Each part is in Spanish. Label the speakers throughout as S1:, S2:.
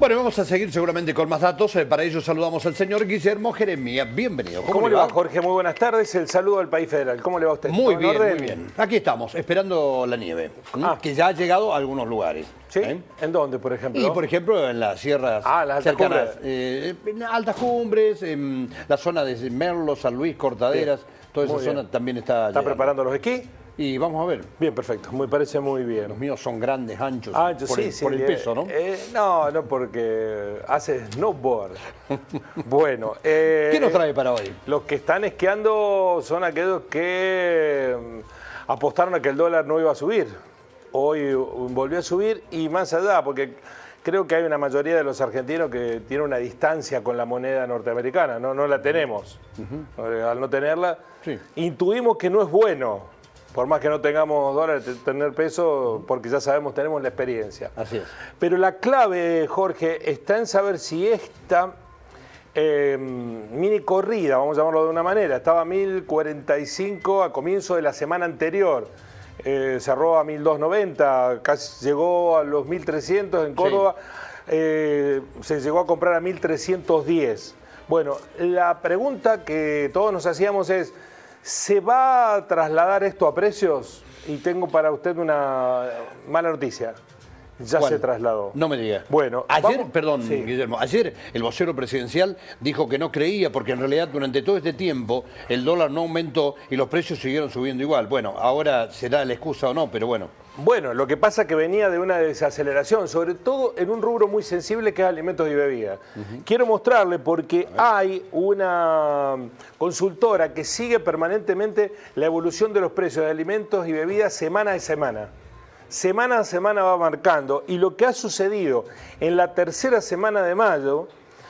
S1: Bueno, vamos a seguir seguramente con más datos. Para ello saludamos al señor Guillermo Jeremías. Bienvenido.
S2: ¿Cómo le va, Jorge? Muy buenas tardes. El saludo al país federal. ¿Cómo le va a usted?
S1: Muy bien, muy bien. Aquí estamos, esperando la nieve, que ya ha llegado a algunos lugares.
S2: ¿Sí? ¿En dónde, por ejemplo?
S1: Y, por ejemplo, en las sierras
S2: las altas
S1: cercanas.
S2: cumbres.
S1: En altas cumbres, en la zona de Merlo, San Luis, Cortaderas.
S2: Bien.
S1: Toda esa zona también está
S2: ¿Está
S1: llegando.
S2: preparando los esquís?
S1: Y vamos a ver.
S2: Bien, perfecto. Me parece muy bien.
S1: Los míos son grandes, anchos,
S2: Sí,
S1: por el peso, ¿no?
S2: No, porque hace snowboard. Bueno.
S1: ¿Qué nos trae para hoy?
S2: Los que están esquiando son aquellos que apostaron a que el dólar no iba a subir. Hoy volvió a subir y más allá, porque creo que hay una mayoría de los argentinos que tiene una distancia con la moneda norteamericana. No la tenemos. Al no tenerla, intuimos que no es bueno. Por más que no tengamos dólares, tener peso, porque ya sabemos, tenemos la experiencia.
S1: Así es.
S2: Pero la clave, Jorge, está en saber si esta mini corrida, vamos a llamarlo de una manera, estaba a 1045 a comienzo de la semana anterior, cerró a 1290, casi llegó a los 1300 en Córdoba, se llegó a comprar a 1310. Bueno, la pregunta que todos nos hacíamos es, ¿se va a trasladar esto a precios? Y tengo para usted una mala noticia. Ya se trasladó.
S1: No me diga.
S2: Bueno,
S1: ayer, Guillermo, ayer el vocero presidencial dijo que no creía porque en realidad durante todo este tiempo el dólar no aumentó y los precios siguieron subiendo igual. Bueno, ahora será la excusa o no, pero bueno.
S2: Bueno, lo que pasa es que venía de una desaceleración, sobre todo en un rubro muy sensible que es alimentos y bebidas. Quiero mostrarle porque hay una consultora que sigue permanentemente la evolución de los precios de alimentos y bebidas semana a semana. Semana a semana va marcando, y lo que ha sucedido en la tercera semana de mayo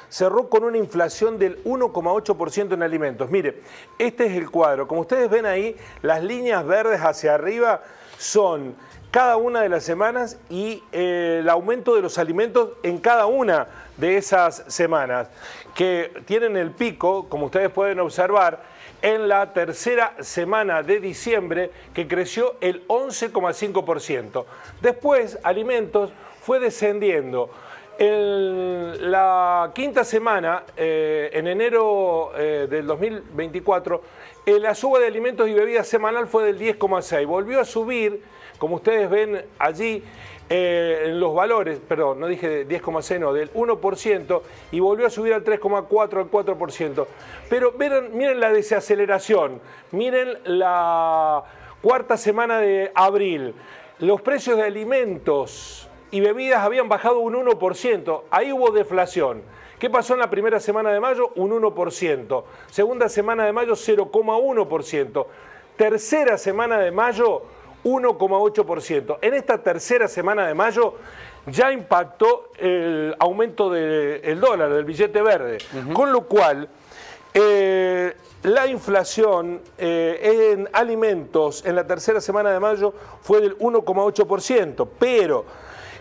S2: cerró con una inflación del 1,8% en alimentos. Mire, este es el cuadro. Como ustedes ven ahí, las líneas verdes hacia arriba son cada una de las semanas y el aumento de los alimentos en cada una de esas semanas, que tienen el pico, como ustedes pueden observar, en la tercera semana de diciembre, que creció el 11,5%. Después, alimentos fue descendiendo. En la quinta semana, en enero del 2024, la suba de alimentos y bebidas semanal fue del 10,6%. Volvió a subir, como ustedes ven allí, en los valores, perdón, no dije 10,6, no, del 1%, y volvió a subir al 3,4, al 4%. Pero miren la desaceleración, miren la cuarta semana de abril. Los precios de alimentos y bebidas habían bajado un 1%, ahí hubo deflación. ¿Qué pasó en la primera semana de mayo? Un 1%. Segunda semana de mayo, 0,1%. Tercera semana de mayo, 1,8%. En esta tercera semana de mayo ya impactó el aumento del dólar, del billete verde. Con lo cual, la inflación en alimentos en la tercera semana de mayo fue del 1,8%. Pero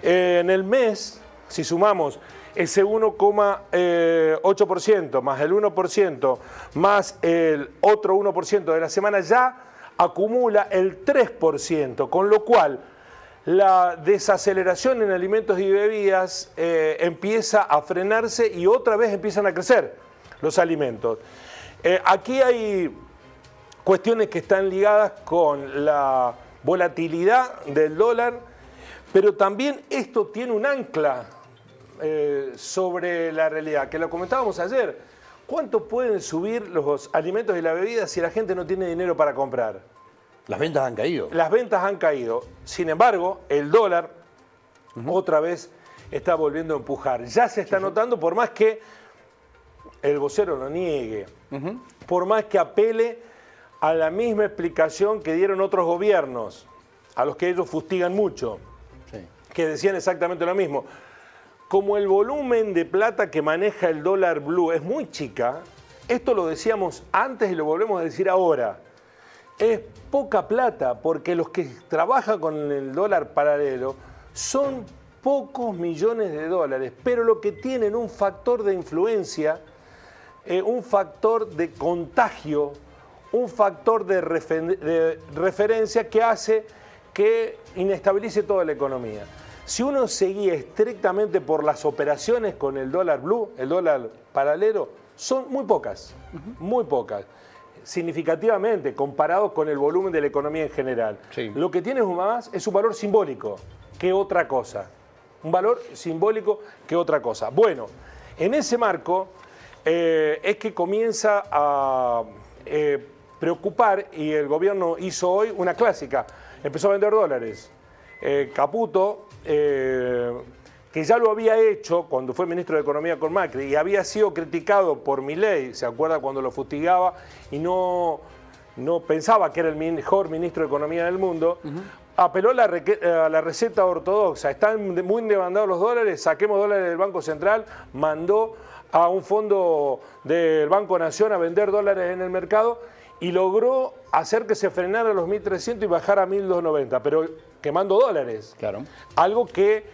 S2: en el mes, si sumamos ese 1,8% más el 1% más el otro 1% de la semana, ya acumula el 3%, con lo cual la desaceleración en alimentos y bebidas empieza a frenarse y otra vez empiezan a crecer los alimentos. Aquí hay cuestiones que están ligadas con la volatilidad del dólar, pero también esto tiene un ancla sobre la realidad, que lo comentábamos ayer. ¿Cuánto pueden subir los alimentos y la bebida si la gente no tiene dinero para comprar?
S1: Las ventas han caído.
S2: Las ventas han caído. Sin embargo, el dólar otra vez está volviendo a empujar. Ya se está notando, por más que el vocero lo niegue, por más que apele a la misma explicación que dieron otros gobiernos, a los que ellos fustigan mucho, que decían exactamente lo mismo. Como el volumen de plata que maneja el dólar blue es muy chica, esto lo decíamos antes y lo volvemos a decir ahora, es poca plata, porque los que trabajan con el dólar paralelo son pocos millones de dólares, pero lo que tienen un factor de influencia, un factor de contagio, un factor de referencia que hace que inestabilice toda la economía. Si uno seguía estrictamente por las operaciones con el dólar blue, el dólar paralelo, son muy pocas, muy pocas, significativamente comparados con el volumen de la economía en general.
S1: Sí.
S2: Lo que tiene más es un valor simbólico que otra cosa. Un valor simbólico que otra cosa. Bueno, en ese marco es que comienza a preocupar, y el gobierno hizo hoy una clásica, empezó a vender dólares. Caputo, que ya lo había hecho cuando fue ministro de Economía con Macri y había sido criticado por Milei, ¿se acuerda cuando lo fustigaba y no pensaba que era el mejor ministro de Economía del mundo? Apeló a la receta ortodoxa, están muy demandados los dólares, saquemos dólares del Banco Central, mandó a un fondo del Banco Nación a vender dólares en el mercado y logró hacer que se frenara a los 1.300 y bajara a 1.290, pero quemando dólares.
S1: Claro.
S2: Algo que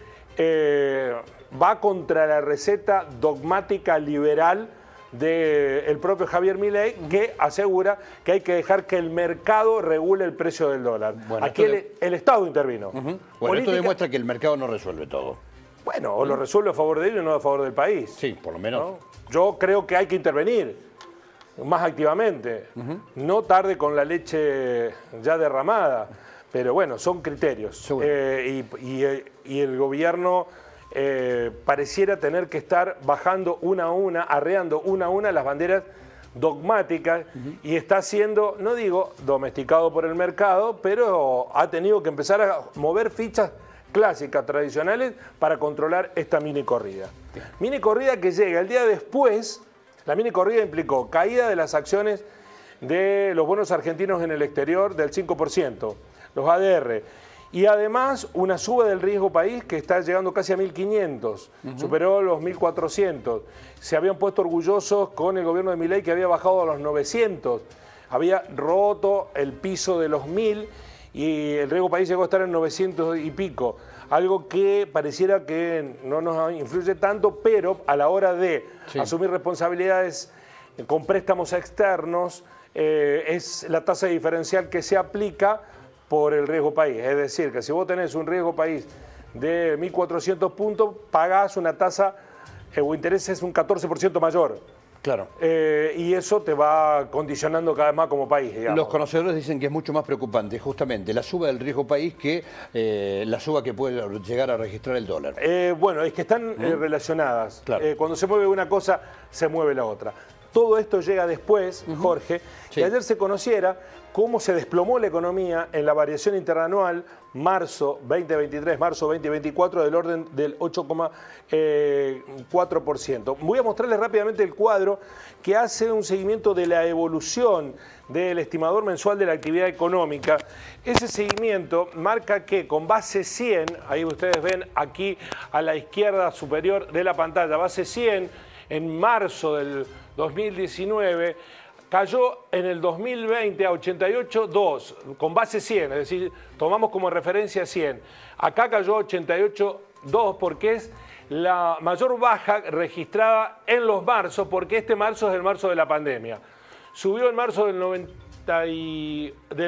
S2: va contra la receta dogmática liberal del propio Javier Milei, que asegura que hay que dejar que el mercado regule el precio del dólar.
S1: Bueno,
S2: aquí el Estado intervino.
S1: Bueno, esto demuestra que el mercado no resuelve todo.
S2: Bueno, o lo resuelve a favor de ellos y no a favor del país.
S1: Sí, por lo menos.
S2: ¿No? Yo creo que hay que intervenir más activamente. No tarde con la leche ya derramada. Pero bueno, son criterios. Y el gobierno pareciera tener que estar bajando una a una, arreando una a una las banderas dogmáticas, y está siendo, no digo domesticado por el mercado, pero ha tenido que empezar a mover fichas clásicas, tradicionales, para controlar esta mini corrida. Mini corrida que llega el día después. La mini corrida implicó caída de las acciones de los bonos argentinos en el exterior del 5%. Los ADR, y además una suba del riesgo país que está llegando casi a 1.500, superó los 1.400. Se habían puesto orgullosos con el gobierno de Milei, que había bajado a los 900, había roto el piso de los 1.000 y el riesgo país llegó a estar en 900 y pico, algo que pareciera que no nos influye tanto, pero a la hora de asumir responsabilidades con préstamos externos, es la tasa diferencial que se aplica por el riesgo país. Es decir, que si vos tenés un riesgo país de 1.400 puntos, pagás una tasa o interés es un 14% mayor.
S1: Claro.
S2: Y eso te va condicionando cada vez más como país, digamos.
S1: Los conocedores dicen que es mucho más preocupante justamente la suba del riesgo país que la suba que puede llegar a registrar el dólar.
S2: Bueno, es que están relacionadas.
S1: Claro.
S2: Cuando se mueve una cosa, se mueve la otra. Todo esto llega después, Jorge, que ayer se conociera cómo se desplomó la economía en la variación interanual marzo 2023, marzo 2024, del orden del 8,4%. Voy a mostrarles rápidamente el cuadro que hace un seguimiento de la evolución del estimador mensual de la actividad económica. Ese seguimiento marca que con base 100, ahí ustedes ven aquí a la izquierda superior de la pantalla, base 100, en marzo del 2019, cayó en el 2020 a 88,2, con base 100, es decir, tomamos como referencia 100. Acá cayó 88,2 porque es la mayor baja registrada en los marzos, porque este marzo es el marzo de la pandemia. Subió en marzo del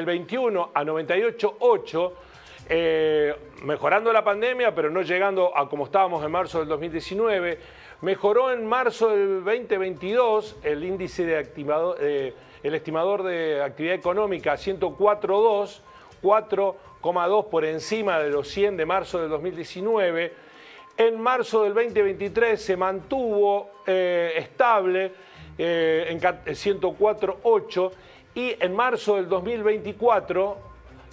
S2: 21 a 98,8, mejorando la pandemia, pero no llegando a como estábamos en marzo del 2019. Mejoró en marzo del 2022 el índice de el estimador de actividad económica 104,2, 4,2 por encima de los 100 de marzo del 2019. En marzo del 2023 se mantuvo estable en 104,8 y en marzo del 2024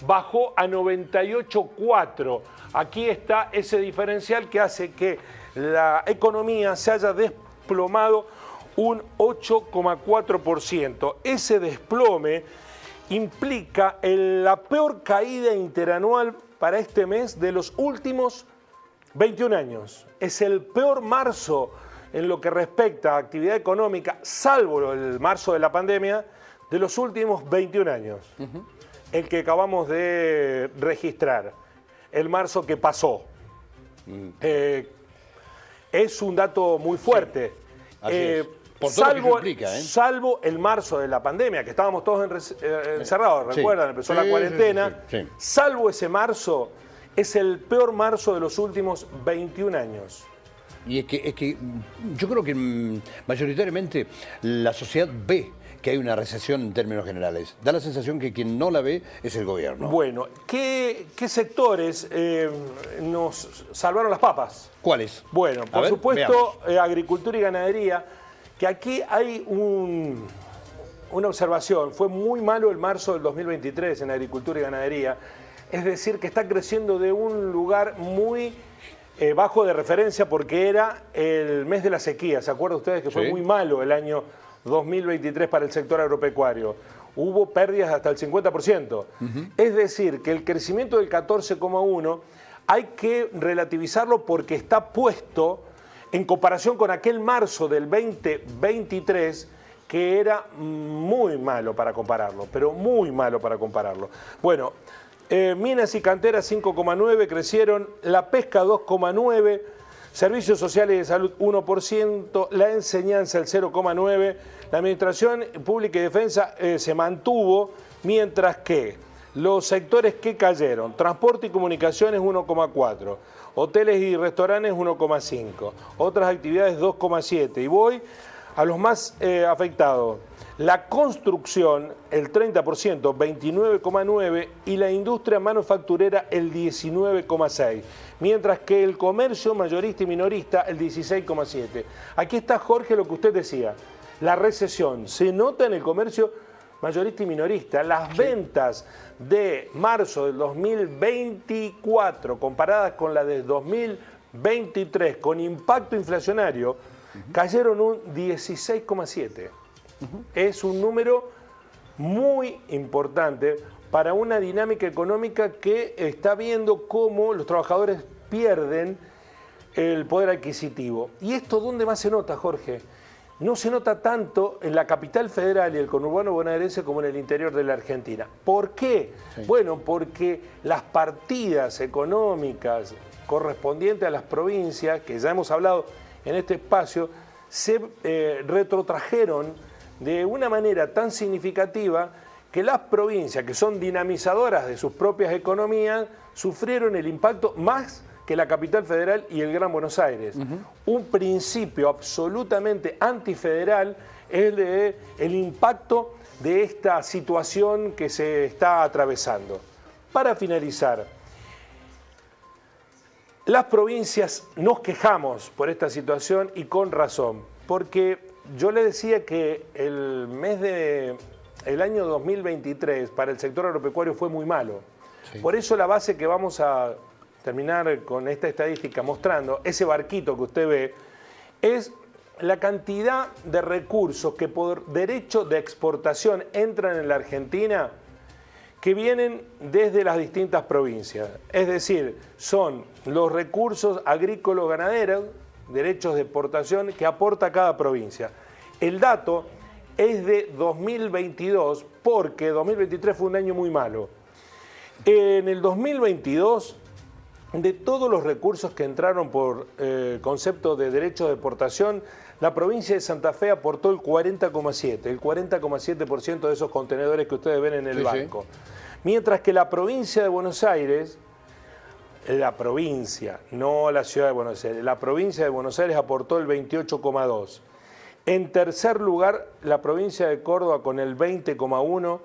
S2: bajó a 98,4. Aquí está ese diferencial que hace que la economía se haya desplomado un 8,4%. Ese desplome implica la peor caída interanual para este mes de los últimos 21 años. Es el peor marzo en lo que respecta a actividad económica, salvo el marzo de la pandemia, de los últimos 21 años. El que acabamos de registrar, el marzo que pasó. Es un dato muy fuerte.
S1: Sí, por todo lo que eso implica,
S2: salvo el marzo de la pandemia, que estábamos todos encerrados, ¿recuerdan? Empezó la cuarentena.
S1: Sí.
S2: Salvo ese marzo, Es el peor marzo de los últimos 21 años.
S1: Y es que yo creo que mayoritariamente la sociedad ve que hay una recesión en términos generales. Da la sensación que quien no la ve es el gobierno.
S2: Bueno, ¿qué sectores nos salvaron las papas?
S1: ¿Cuáles?
S2: Bueno, por supuesto, agricultura y ganadería, que aquí hay una observación. Fue muy malo el marzo del 2023 en agricultura y ganadería. Es decir, que está creciendo de un lugar muy bajo de referencia porque era el mes de la sequía. ¿Se acuerdan ustedes que fue muy malo el año 2023 para el sector agropecuario? Hubo pérdidas hasta el 50%. Es decir, que el crecimiento del 14,1 hay que relativizarlo porque está puesto en comparación con aquel marzo del 2023 que era muy malo para compararlo, pero muy malo para compararlo. Bueno, minas y canteras 5,9 crecieron, la pesca 2,9, servicios sociales y de salud 1%, la enseñanza el 0,9%, la administración pública y defensa se mantuvo, mientras que los sectores que cayeron, transporte y comunicaciones 1,4%, hoteles y restaurantes 1,5%, otras actividades 2,7%. Y voy a los más afectados. La construcción, el 30%, 29,9%, y la industria manufacturera, el 19,6%, mientras que el comercio mayorista y minorista, el 16,7%. Aquí está, Jorge, lo que usted decía, la recesión. Se nota en el comercio mayorista y minorista. Las ventas de marzo del 2024, comparadas con la de 2023, con impacto inflacionario, cayeron un 16,7%. Es un número muy importante para una dinámica económica que está viendo cómo los trabajadores pierden el poder adquisitivo. ¿Y esto dónde más se nota, Jorge? No se nota tanto en la capital federal y el conurbano bonaerense como en el interior de la Argentina. ¿Por qué? Sí. Bueno, porque las partidas económicas correspondientes a las provincias, que ya hemos hablado en este espacio, se retrotrajeron de una manera tan significativa que las provincias, que son dinamizadoras de sus propias economías, sufrieron el impacto más que la capital federal y el Gran Buenos Aires. Un principio absolutamente antifederal es el impacto de esta situación que se está atravesando. Para finalizar, las provincias nos quejamos por esta situación y con razón, porque yo le decía que el año 2023 para el sector agropecuario fue muy malo. Sí. Por eso la base que vamos a terminar con esta estadística mostrando, ese barquito que usted ve, es la cantidad de recursos que por derecho de exportación entran en la Argentina, que vienen desde las distintas provincias. Es decir, son los recursos agrícolas ganaderos, derechos de exportación que aporta cada provincia. El dato es de 2022 porque 2023 fue un año muy malo. En el 2022, de todos los recursos que entraron por concepto de derechos de exportación, la provincia de Santa Fe aportó el 40,7% de esos contenedores que ustedes ven en el banco. Sí. Mientras que la provincia de Buenos Aires, la provincia, no la ciudad de Buenos Aires, la provincia de Buenos Aires aportó el 28,2%. En tercer lugar, la provincia de Córdoba con el 20,1%,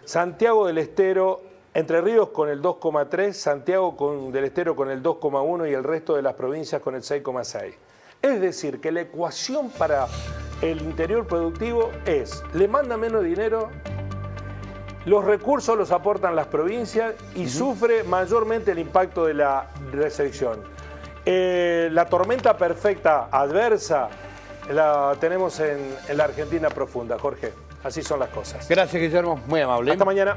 S2: Santiago del Estero, Entre Ríos con el 2,3%, Santiago del Estero con el 2,1% y el resto de las provincias con el 6,6%. Es decir, que la ecuación para el interior productivo es, le manda menos dinero, los recursos los aportan las provincias y sufre mayormente el impacto de la recesión. La tormenta perfecta adversa la tenemos en la Argentina profunda, Jorge. Así son las cosas.
S1: Gracias, Guillermo. Muy amable.
S2: Hasta mañana.